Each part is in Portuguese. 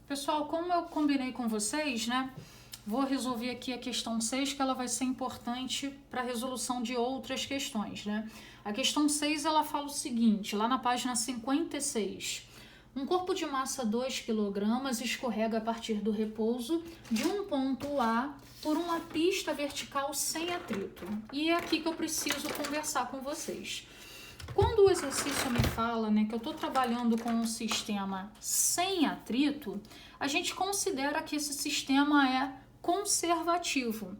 Pessoal, como eu combinei com vocês, né? Vou resolver aqui a questão 6, que ela vai ser importante para a resolução de outras questões, né? A questão 6, ela fala o seguinte, lá na página 56. Um corpo de massa 2 kg escorrega a partir do repouso de um ponto A por uma pista vertical sem atrito. E é aqui que eu preciso conversar com vocês. Quando o exercício me fala, né, que eu estou trabalhando com um sistema sem atrito, a gente considera que esse sistema é conservativo.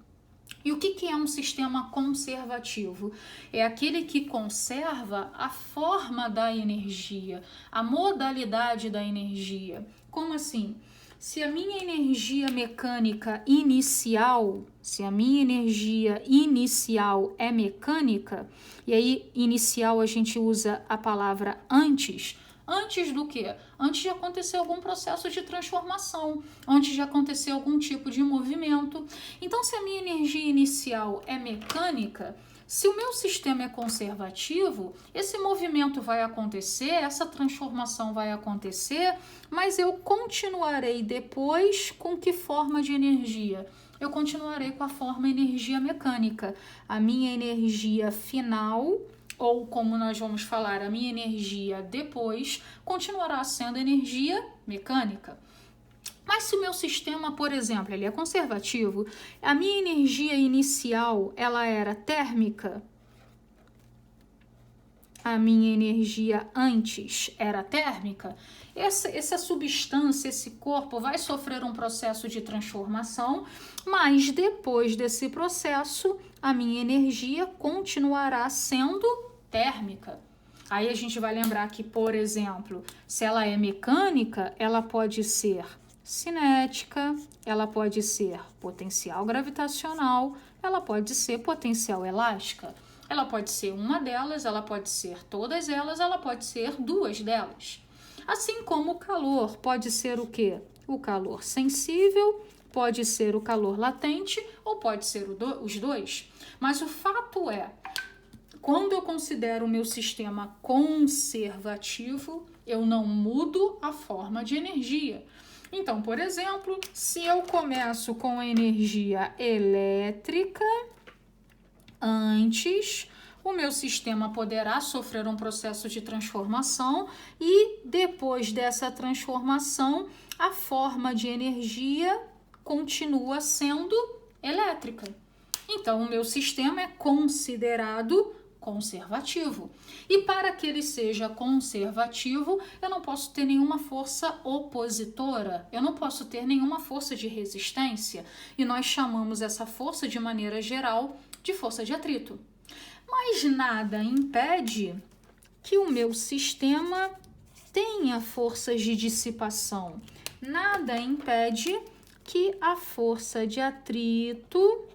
E o que é um sistema conservativo? É aquele que conserva a forma da energia, a modalidade da energia. Como assim? Se a minha energia mecânica inicial, é mecânica, e aí inicial a gente usa a palavra antes. Antes do quê? Antes de acontecer algum processo de transformação, antes de acontecer algum tipo de movimento. Então, se a minha energia inicial é mecânica, se o meu sistema é conservativo, esse movimento vai acontecer, essa transformação vai acontecer, mas eu continuarei depois com que forma de energia? Eu continuarei com a forma energia mecânica. A minha energia final, ou como nós vamos falar, a minha energia depois, continuará sendo energia mecânica. Mas se o meu sistema, por exemplo, ele é conservativo, a minha energia inicial, ela era térmica, a minha energia antes era térmica, essa substância, esse corpo vai sofrer um processo de transformação, mas depois desse processo, a minha energia continuará sendo térmica. Aí a gente vai lembrar que, por exemplo, se ela é mecânica, ela pode ser cinética, ela pode ser potencial gravitacional, ela pode ser potencial elástica. Ela pode ser uma delas, ela pode ser todas elas, ela pode ser duas delas. Assim como o calor pode ser o quê? O calor sensível, pode ser o calor latente ou pode ser os dois. Mas o fato é, quando eu considero o meu sistema conservativo, eu não mudo a forma de energia. Então, por exemplo, se eu começo com energia elétrica, antes, o meu sistema poderá sofrer um processo de transformação e depois dessa transformação, a forma de energia continua sendo elétrica. Então, o meu sistema é considerado conservativo. E para que ele seja conservativo, eu não posso ter nenhuma força opositora, eu não posso ter nenhuma força de resistência, e nós chamamos essa força, de maneira geral, de força de atrito. Mas nada impede que o meu sistema tenha forças de dissipação. Nada impede que a força de atrito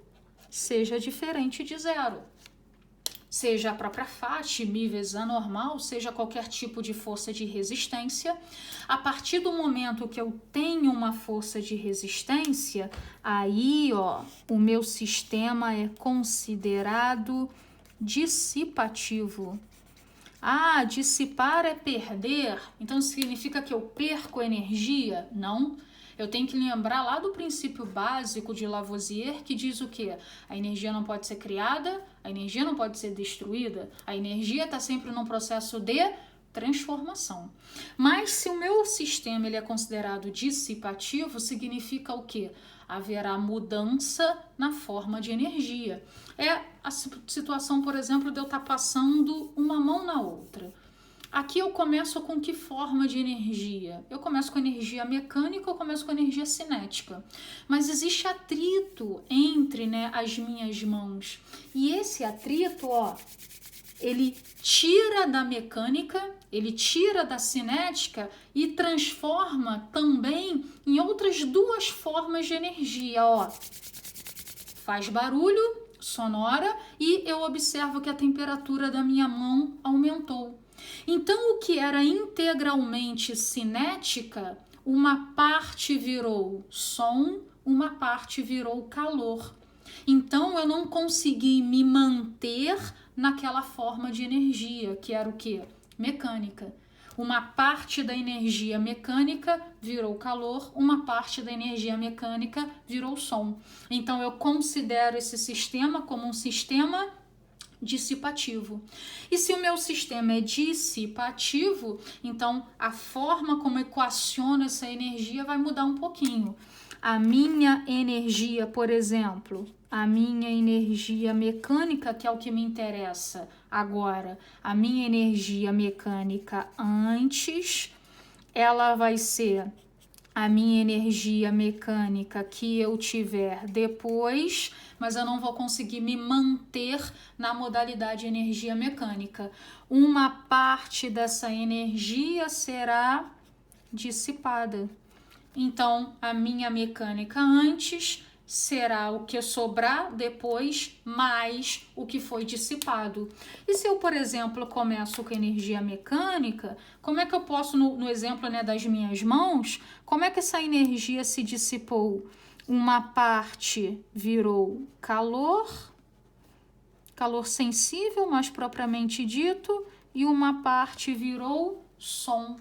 seja diferente de zero. Seja a própria faixa, mi vezes a normal, seja qualquer tipo de força de resistência. A partir do momento que eu tenho uma força de resistência, aí, o meu sistema é considerado dissipativo. Ah, dissipar é perder, então significa que eu perco energia? Não. Eu tenho que lembrar lá do princípio básico de Lavoisier, que diz o quê? A energia não pode ser criada, a energia não pode ser destruída, a energia está sempre num processo de transformação. Mas se o meu sistema ele é considerado dissipativo, significa o quê? Haverá mudança na forma de energia. É a situação, por exemplo, de eu estar passando uma mão na outra. Aqui eu começo com que forma de energia? Eu começo com energia mecânica, eu começo com energia cinética. Mas existe atrito entre, as minhas mãos. E esse atrito, ele tira da mecânica, ele tira da cinética e transforma também em outras duas formas de energia, Faz barulho, sonora, e eu observo que a temperatura da minha mão aumentou. Então, o que era integralmente cinética, uma parte virou som, uma parte virou calor. Então, eu não consegui me manter naquela forma de energia, que era o quê? Mecânica. uma parte da energia mecânica virou calor, uma parte da energia mecânica virou som. Então eu considero esse sistema como um sistema dissipativo. E se o meu sistema é dissipativo, então a forma como eu equaciono essa energia vai mudar um pouquinho. A minha energia, por exemplo, a minha energia mecânica, que é o que me interessa agora, a minha energia mecânica antes, ela vai ser a minha energia mecânica que eu tiver depois, mas eu não vou conseguir me manter na modalidade energia mecânica. Uma parte dessa energia será dissipada. Então, a minha mecânica antes será o que sobrar depois, mais o que foi dissipado. E se eu, por exemplo, começo com energia mecânica, como é que eu posso, no exemplo, né, das minhas mãos, como é que essa energia se dissipou? Uma parte virou calor, calor sensível, mais propriamente dito, e uma parte virou som.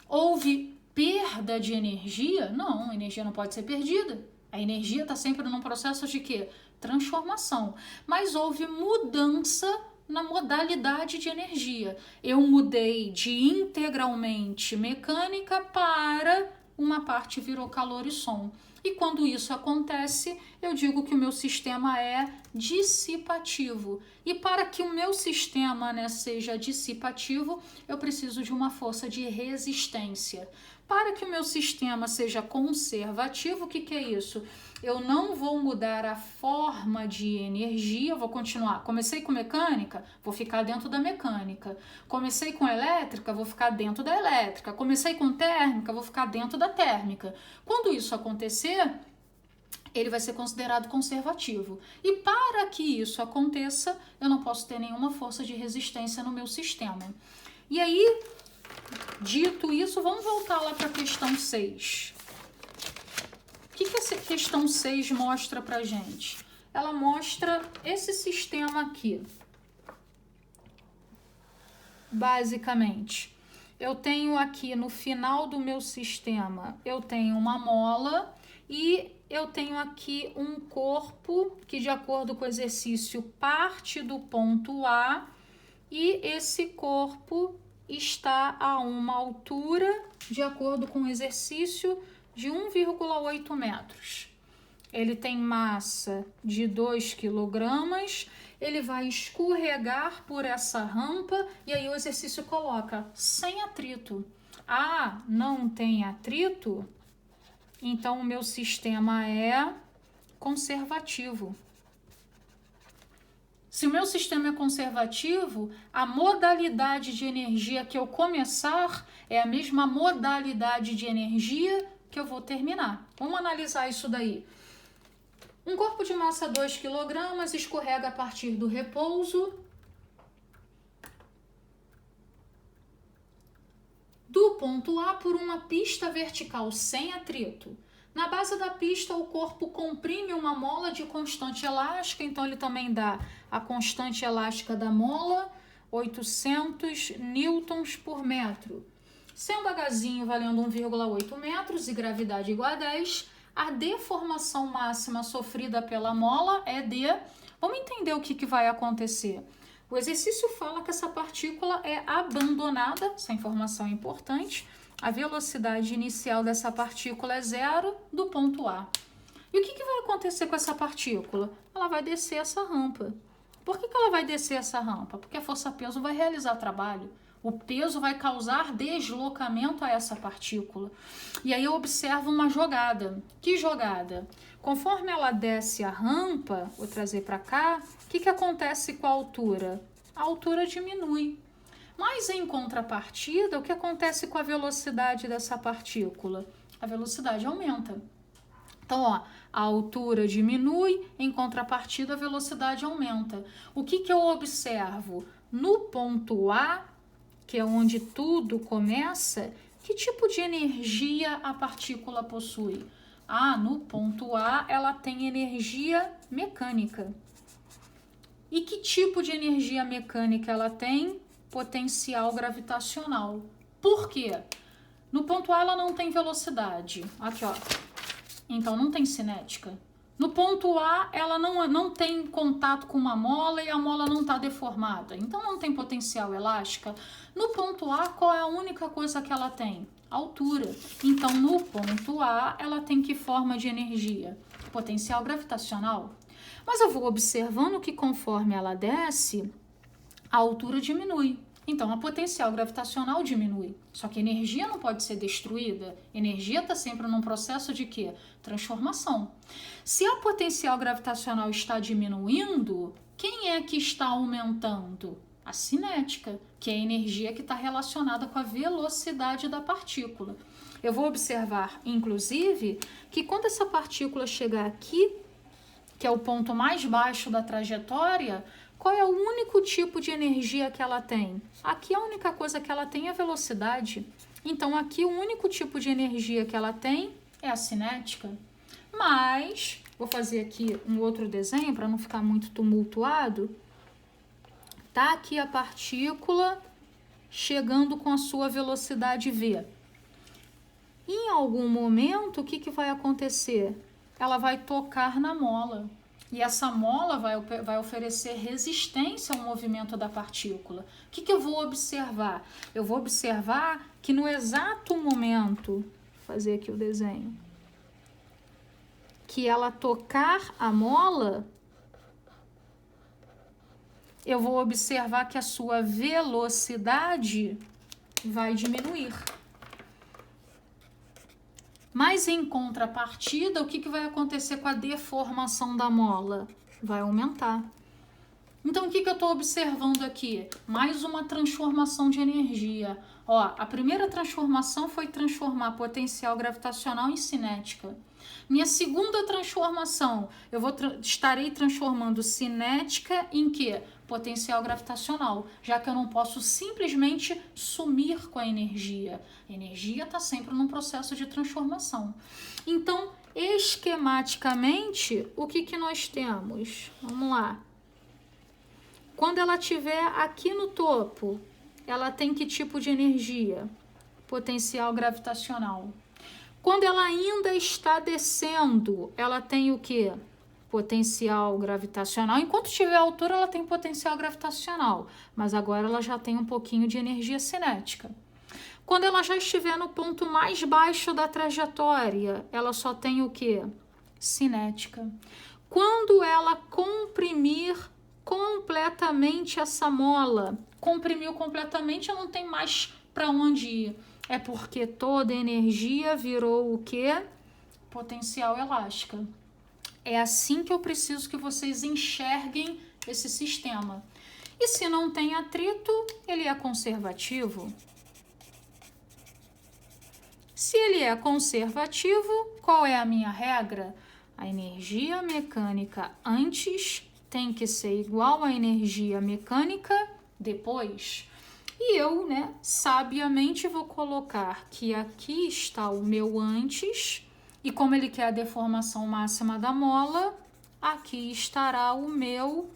Houve perda de energia? Não, a energia não pode ser perdida. A energia está sempre num processo de quê? Transformação. Mas houve mudança na modalidade de energia. Eu mudei de integralmente mecânica para uma parte virou calor e som. E quando isso acontece, eu digo que o meu sistema é dissipativo. E para que o meu sistema, né, seja dissipativo, eu preciso de uma força de resistência. Para que o meu sistema seja conservativo, o que é isso? Eu não vou mudar a forma de energia, vou continuar. Comecei com mecânica, vou ficar dentro da mecânica. Comecei com elétrica, vou ficar dentro da elétrica. Comecei com térmica, vou ficar dentro da térmica. Quando isso acontecer, ele vai ser considerado conservativo. E para que isso aconteça, eu não posso ter nenhuma força de resistência no meu sistema. E aí, dito isso, vamos voltar lá para a questão 6. O que essa questão 6 mostra para a gente? Ela mostra esse sistema aqui. Basicamente, eu tenho aqui no final do meu sistema, eu tenho uma mola e eu tenho aqui um corpo que, de acordo com o exercício, parte do ponto A e esse corpo está a uma altura, de acordo com o exercício, de 1,8 metros. Ele tem massa de 2 quilogramas, ele vai escorregar por essa rampa e aí o exercício coloca sem atrito. Ah, não tem atrito? Então o meu sistema é conservativo. Se o meu sistema é conservativo, a modalidade de energia que eu começar é a mesma modalidade de energia que eu vou terminar. Vamos analisar isso daí. Um corpo de massa 2 kg escorrega a partir do repouso do ponto A por uma pista vertical sem atrito. Na base da pista, o corpo comprime uma mola de constante elástica, então ele também dá a constante elástica da mola, 800 newtons por metro. Sendo Hzinho valendo 1,8 metros e gravidade igual a 10, a deformação máxima sofrida pela mola é de... Vamos entender o que vai acontecer. O exercício fala que essa partícula é abandonada, essa informação é importante. A velocidade inicial dessa partícula é 0 do ponto A. E o que vai acontecer com essa partícula? Ela vai descer essa rampa. Por que ela vai descer essa rampa? Porque a força-peso vai realizar trabalho. O peso vai causar deslocamento a essa partícula. E aí eu observo uma jogada. Que jogada? Conforme ela desce a rampa, vou trazer para cá, o que acontece com a altura? A altura diminui. Mas em contrapartida, o que acontece com a velocidade dessa partícula? A velocidade aumenta. Então, ó, a altura diminui, em contrapartida, a velocidade aumenta. O que eu observo? No ponto A, que é onde tudo começa, que tipo de energia a partícula possui? Ah, no ponto A, ela tem energia mecânica. E que tipo de energia mecânica ela tem? Potencial gravitacional. Por quê? No ponto A ela não tem velocidade. Aqui, ó. Então não tem cinética. No ponto A, ela não tem contato com uma mola e a mola não está deformada. Então não tem potencial elástica. No ponto A, qual é a única coisa que ela tem? Altura. Então no ponto A, ela tem que forma de energia? Potencial gravitacional. Mas eu vou observando que conforme ela desce, a altura diminui. Então, a potencial gravitacional diminui. Só que a energia não pode ser destruída. Energia está sempre num processo de quê? Transformação. Se a potencial gravitacional está diminuindo, quem é que está aumentando? A cinética, que é a energia que está relacionada com a velocidade da partícula. Eu vou observar, inclusive, que quando essa partícula chegar aqui, que é o ponto mais baixo da trajetória, qual é o único tipo de energia que ela tem? Aqui a única coisa que ela tem é a velocidade. Então aqui o único tipo de energia que ela tem é a cinética. Mas, vou fazer aqui um outro desenho para não ficar muito tumultuado. Tá aqui a partícula chegando com a sua velocidade v. Em algum momento, o que vai acontecer? Ela vai tocar na mola. E essa mola vai oferecer resistência ao movimento da partícula. O que eu vou observar? Eu vou observar que no exato momento, vou fazer aqui o desenho, que ela tocar a mola, eu vou observar que a sua velocidade vai diminuir. Mas em contrapartida, o que vai acontecer com a deformação da mola? Vai aumentar. Então, o que eu estou observando aqui? Mais uma transformação de energia. Ó, a primeira transformação foi transformar potencial gravitacional em cinética. Minha segunda transformação, estarei transformando cinética em quê? Potencial gravitacional, já que eu não posso simplesmente sumir com a energia. A energia está sempre num processo de transformação. Então, esquematicamente, o que nós temos? Vamos lá. Quando ela estiver aqui no topo, ela tem que tipo de energia? Potencial gravitacional. Quando ela ainda está descendo, ela tem o quê? Potencial gravitacional. Enquanto tiver altura, ela tem potencial gravitacional, mas agora ela já tem um pouquinho de energia cinética. Quando ela já estiver no ponto mais baixo da trajetória, ela só tem o quê? Cinética. Quando ela comprimir completamente essa mola, comprimiu completamente, não tem mais para onde ir. É porque toda energia virou o quê? Potencial elástica. É assim que eu preciso que vocês enxerguem esse sistema. E se não tem atrito, ele é conservativo. Se ele é conservativo, qual é a minha regra? A energia mecânica antes tem que ser igual à energia mecânica depois. E eu, sabiamente vou colocar que aqui está o meu antes, e como ele quer a deformação máxima da mola, aqui estará o meu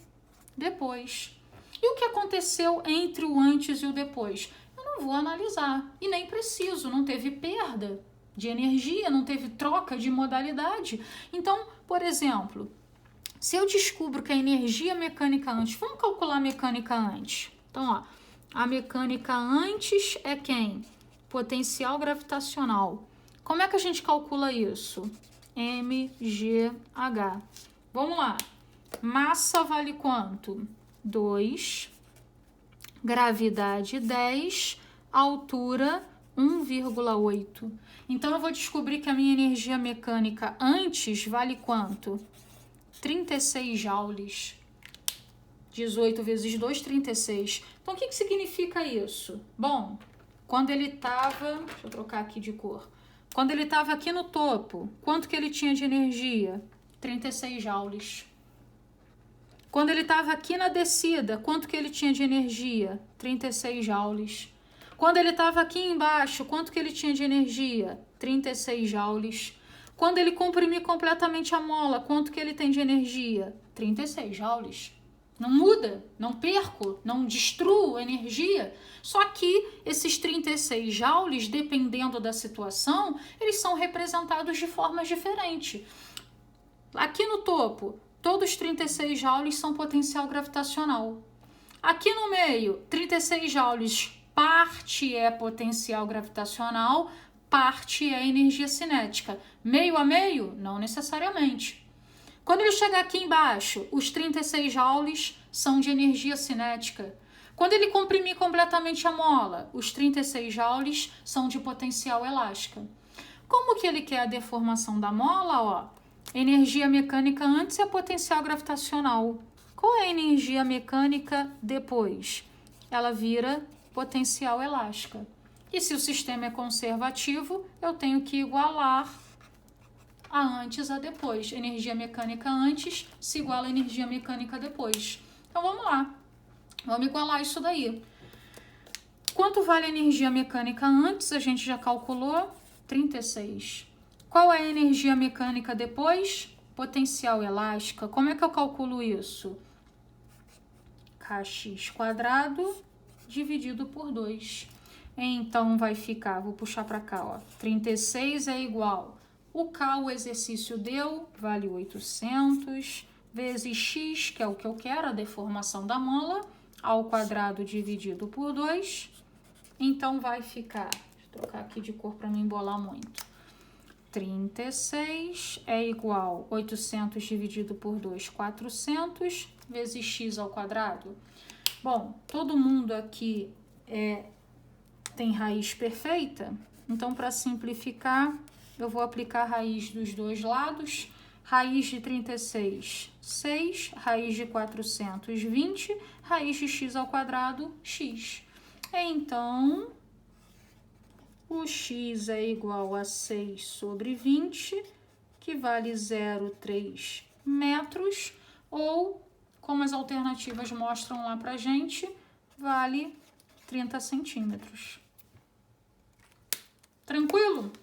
depois. E o que aconteceu entre o antes e o depois? Eu não vou analisar, e nem preciso, não teve perda de energia, não teve troca de modalidade. Então, por exemplo, se eu descubro que a energia mecânica antes, vamos calcular a mecânica antes. Então, ó, a mecânica antes é quem? Potencial gravitacional. Como é que a gente calcula isso? mgh. Vamos lá. Massa vale quanto? 2. Gravidade 10. Altura 1,8. Então, eu vou descobrir que a minha energia mecânica antes vale quanto? 36 joules. 18 vezes 2, 36. Então, o que significa isso? Bom, quando ele estava... Deixa eu trocar aqui de cor. Quando ele estava aqui no topo, quanto que ele tinha de energia? 36 joules. Quando ele estava aqui na descida, quanto que ele tinha de energia? 36 joules. Quando ele estava aqui embaixo, quanto que ele tinha de energia? 36 joules. Quando ele comprimir completamente a mola, quanto que ele tem de energia? 36 joules. não muda, não perco, não destruo energia. Só que esses 36 joules, dependendo da situação, eles são representados de formas diferentes. Aqui no topo, todos os 36 joules são potencial gravitacional. Aqui no meio, 36 joules, parte é potencial gravitacional, parte é energia cinética. Meio a meio? Não necessariamente. Quando ele chegar aqui embaixo, os 36 joules são de energia cinética. Quando ele comprimir completamente a mola, os 36 joules são de potencial elástica. Como que ele quer a deformação da mola? Ó, energia mecânica antes é potencial gravitacional. Qual é a energia mecânica depois? Ela vira potencial elástica. E se o sistema é conservativo, eu tenho que igualar a antes a depois. Energia mecânica antes se iguala a energia mecânica depois. Então vamos lá. Vamos igualar isso daí. Quanto vale a energia mecânica antes? A gente já calculou. 36. Qual é a energia mecânica depois? Potencial elástica. Como é que eu calculo isso? kx² dividido por 2. Então vai ficar, vou puxar para cá, ó. 36 é igual. O K, o exercício deu, vale 800, vezes x, que é o que eu quero, a deformação da mola, ao quadrado dividido por 2. Então vai ficar, deixa eu trocar aqui de cor para não embolar muito. 36 é igual 800 dividido por 2, 400, vezes x ao quadrado. Bom, todo mundo aqui tem raiz perfeita, então para simplificar, eu vou aplicar a raiz dos dois lados. Raiz de 36, 6, raiz de 400, 20, raiz de x ao quadrado, x. Então, o x é igual a 6 sobre 20, que vale 0,3 metros, ou, como as alternativas mostram lá pra gente, vale 30 centímetros. Tranquilo?